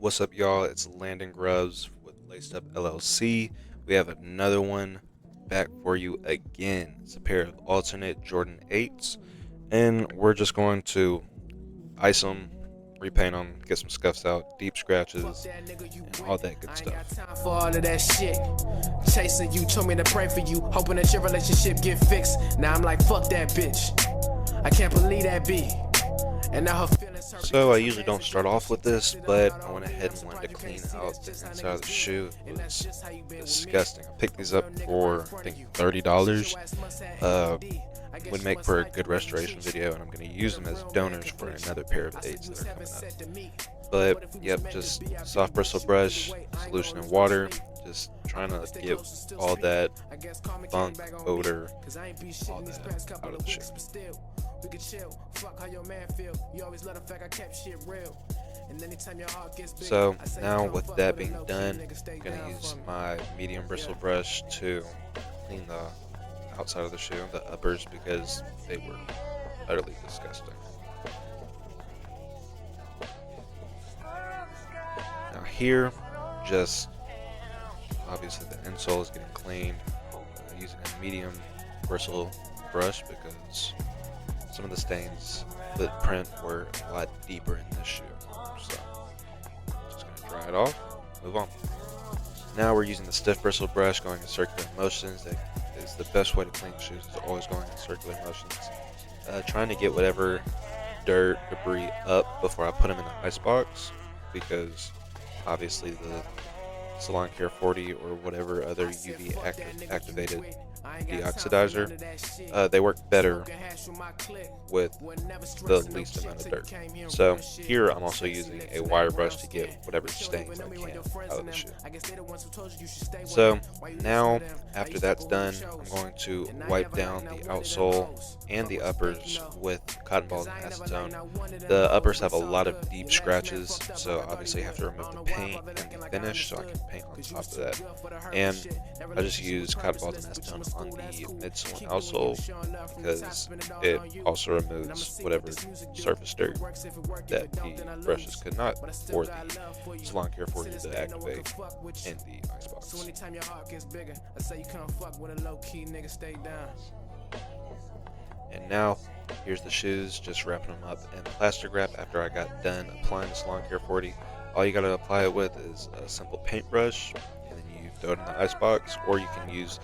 What's up, y'all? It's Landon Grubbs with Laced Up LLC. We have another one back for you again. It's a pair of alternate Jordan 8s, and we're just going to ice them, repaint them, get some scuffs out, deep scratches, and all that good stuff. I ain't got time for all of that shit. Chasing you, told me to pray for you, hoping that your relationship get fixed. Now I'm like, fuck that bitch. I can't believe that B. And now her feelings hurt. So I usually don't start off with this, but I went ahead and wanted to clean out the inside of the shoe. It was disgusting. I picked these up for I think $30. Would make for a good restoration video, and I'm going to use them as donors for another pair of 8s that are coming up. But yep, just soft bristle brush, solution in water, just trying to get all that funk, odor, all that out of the shoe. So now with that being done, I'm going to use my medium bristle brush to clean the outside of the shoe, the uppers, because they were utterly disgusting. Now here, just obviously the insole is getting cleaned using a medium bristle brush because some of the stains, footprint were a lot deeper in this shoe. So just gonna dry it off, move on. Now we're using the stiff bristle brush, going in circular motions. That is the best way to clean shoes, is always going in circular motions. Trying to get whatever dirt, debris up before I put them in the ice box, because obviously the Salon Care 40 or whatever other UV activated deoxidizer, they work better with the least amount of dirt. So here I'm also using a wire brush to get whatever stains I can out of the shoe. So now after that's done, I'm going to wipe down the outsole and the uppers with cotton balls and acetone. The uppers have a lot of deep scratches, so obviously I have to remove the paint and the finish so I can paint on top of that. And I just use cotton balls and acetone on the midsole and outsole because it also removes whatever surface dirt that the brushes could not, or the Salon Care 40 to activate in the icebox. And now here's the shoes, just wrapping them up in plastic wrap after I got done applying the Salon Care 40. All you gotta apply it with is a simple paintbrush, and then you throw it in the icebox, or you can use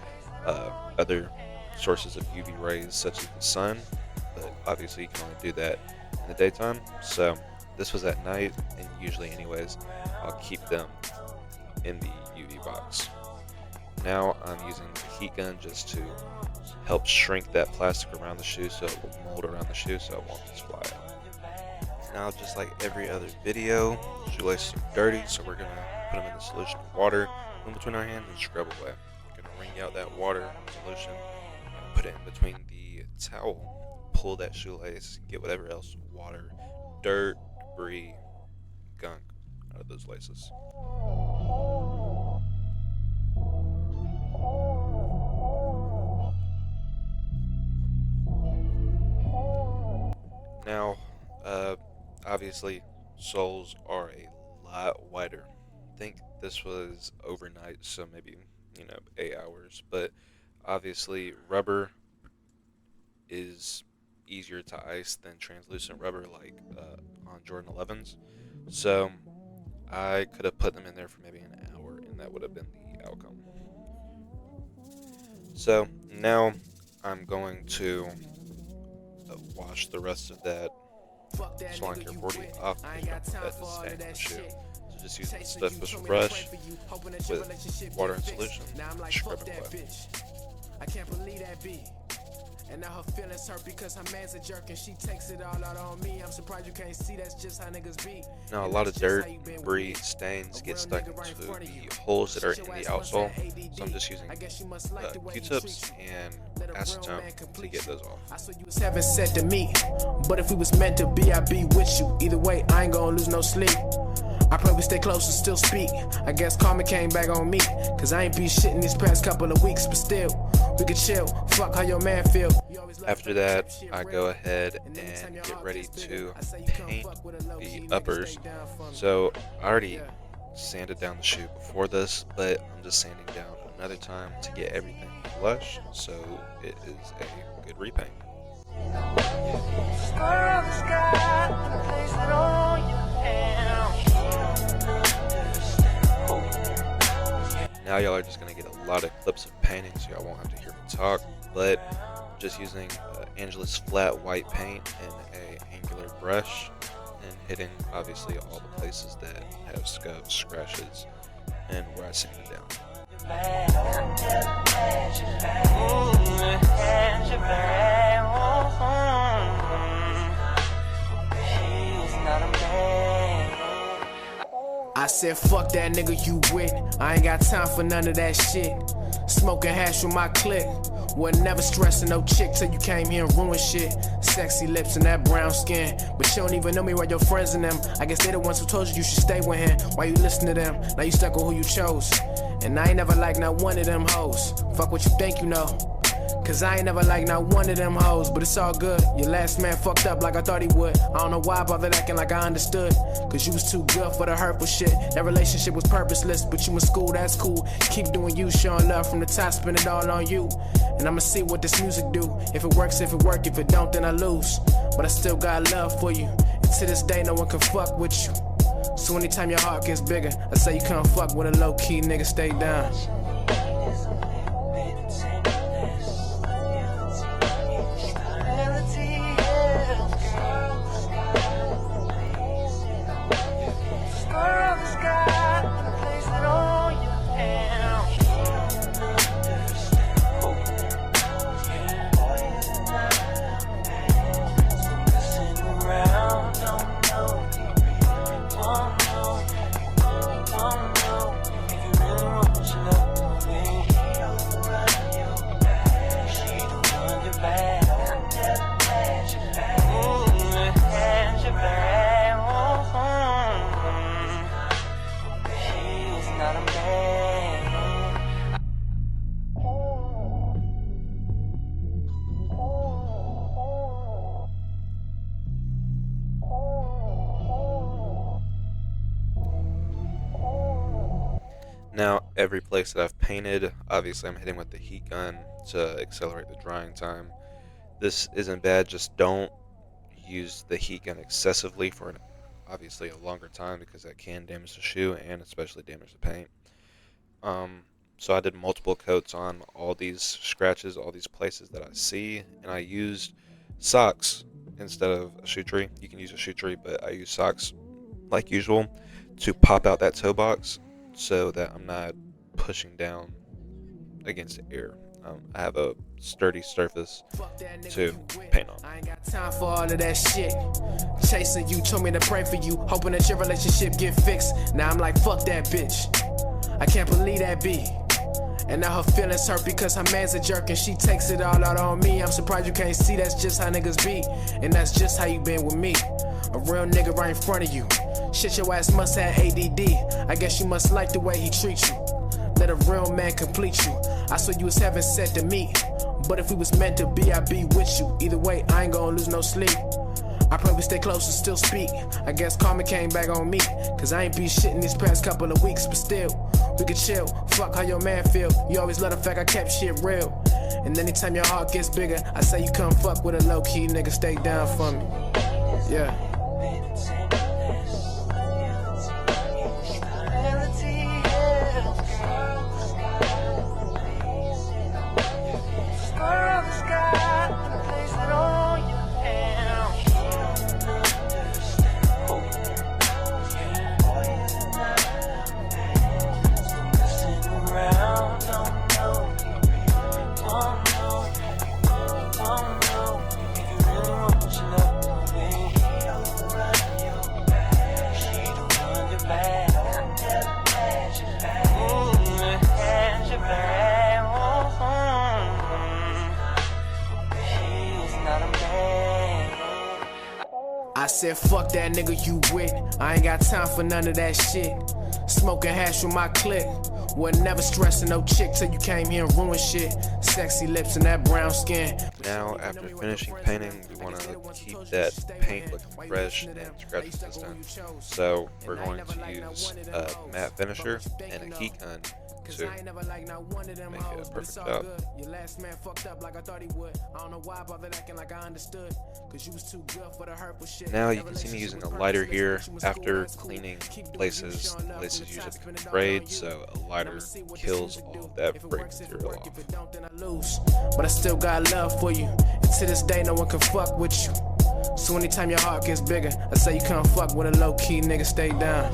other sources of UV rays such as the sun, but obviously you can only do that in the daytime. So this was at night, and usually anyways I'll keep them in the UV box. Now I'm using the heat gun just to help shrink that plastic around the shoe so it will mold around the shoe so it won't just fly out. Now, just like every other video, shoelaces are dirty, so we're going to put them in the solution of water in between our hands and scrub away. We're going to wring out that water solution and put it in between the towel, pull that shoelace, get whatever else, water, dirt, debris, gunk out of those laces. Now, obviously, soles are a lot wider. I think this was overnight, so maybe 8 hours. But obviously, rubber is easier to ice than translucent rubber, like on Jordan 11s. So I could have put them in there for maybe an hour, and that would have been the outcome. So now I'm going to wash the rest of that Salon Care 40 off because I don't want that to stain on the shoe. So just use the stiff bristle brush with water and solution, scrub it away. I can't believe that B. And now her feelings hurt because her man's a jerk and she takes it all out on me. I'm surprised you can't see that's just how niggas be. Now a lot of dirt, debris, stains get stuck into the holes that are in the outsole, so I'm just using Q-tips and acetone to get those off. I saw you was heaven said to me, but if we was meant to be, I'd be with you. Either way, I ain't gonna lose no sleep. I pray we stay close and still speak. I guess karma came back on me, cause I ain't be shit in these past couple of weeks, but still, We could chill, fuck how your man feel. After that, I go ahead and get ready to paint the uppers. So I already sanded down the shoe before this, but I'm just sanding down another time to get everything flush, so it is a good repaint. Now y'all are just going to get a lot of clips of painting, so y'all won't have to hear me talk, but I'm just using Angela's flat white paint and a angular brush, and hitting obviously all the places that have scuffs, scratches, and where I sanded down. I said fuck that nigga you with, I ain't got time for none of that shit. Smoking hash with my clique, wasn't never stressing no chick till you came here and ruined shit. Sexy lips and that brown skin, but you don't even know me while your friends and them. I guess they the ones who told you should stay with him. Why you listen to them? Now you stuck with who you chose. And I ain't never liked not one of them hoes. Fuck what you think you know, cause I ain't never liked not one of them hoes. But it's all good, your last man fucked up like I thought he would. I don't know why I bothered acting like I understood, cause you was too good for the hurtful shit. That relationship was purposeless, but you in school, that's cool. Keep doing you, showing love from the top, spin it all on you. And I'ma see what this music do. If it works, if it work, if it don't, then I lose. But I still got love for you, and to this day no one can fuck with you. So anytime your heart gets bigger, I say you can't fuck with a low-key nigga, stay down. Now, every place that I've painted, obviously I'm hitting with the heat gun to accelerate the drying time. This isn't bad, just don't use the heat gun excessively for obviously a longer time, because that can damage the shoe and especially damage the paint. So I did multiple coats on all these scratches, all these places that I see, and I used socks instead of a shoe tree. You can use a shoe tree, but I use socks like usual to pop out that toe box, so that I'm not pushing down against the air. I have a sturdy surface to paint on. I ain't got time for all of that shit. Chasing you, told me to pray for you, hoping that your relationship get fixed. Now I'm like, fuck that bitch, I can't believe that B. And now her feelings hurt because her man's a jerk and she takes it all out on me. I'm surprised you can't see that's just how niggas be, and that's just how you been with me. A real nigga right in front of you. Shit, your ass must have ADD. I guess you must like the way he treats you. Let a real man complete you. I saw you was heaven sent to me, but if we was meant to be, I'd be with you. Either way, I ain't gonna lose no sleep. I probably stay close and still speak. I guess karma came back on me, cause I ain't be shitting these past couple of weeks. But still, we could chill, fuck how your man feel. You always love the fact I kept shit real. And anytime your heart gets bigger, I say you come fuck with a low-key nigga, stay down for me. Yeah. said, fuck that nigga you with. I ain't got time for none of that shit. Smoking hash with my clique. Was never stressing no chick till you came here and ruined shit. Sexy lips and that brown skin. Now, after finishing painting, we want to keep that paint looking fresh and scratch resistant. So we're going to use a matte finisher and a heat gun to make a perfect job. Your last man fucked up like I thought he would. I don't know why I bothered acting like I understood. Cause you was too good for the hurtful shit. Now you can see me using a lighter here. After cleaning places, laces usually become frayed, so a lighter kills all of that frayed material off. But I still got love for you, and to this day no one can fuck with you. So anytime your heart gets bigger, I say you can't fuck with a low-key nigga, stay down.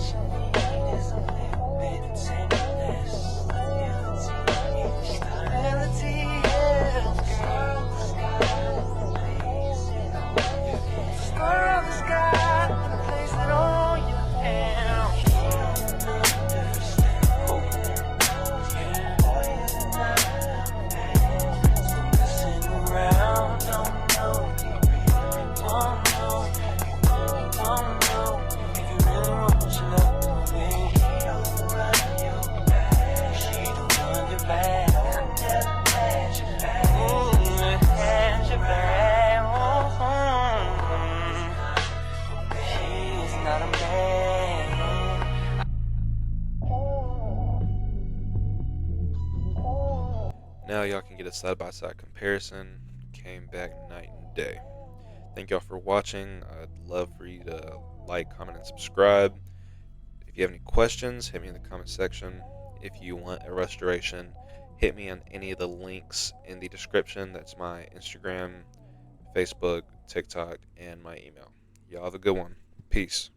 Now y'all can get a side-by-side comparison. Came back night and day. Thank y'all for watching. I'd love for you to like, comment, and subscribe. If you have any questions, hit me in the comment section. If you want a restoration, hit me on any of the links in the description. That's my Instagram, Facebook, TikTok, and my email. Y'all have a good one. Peace.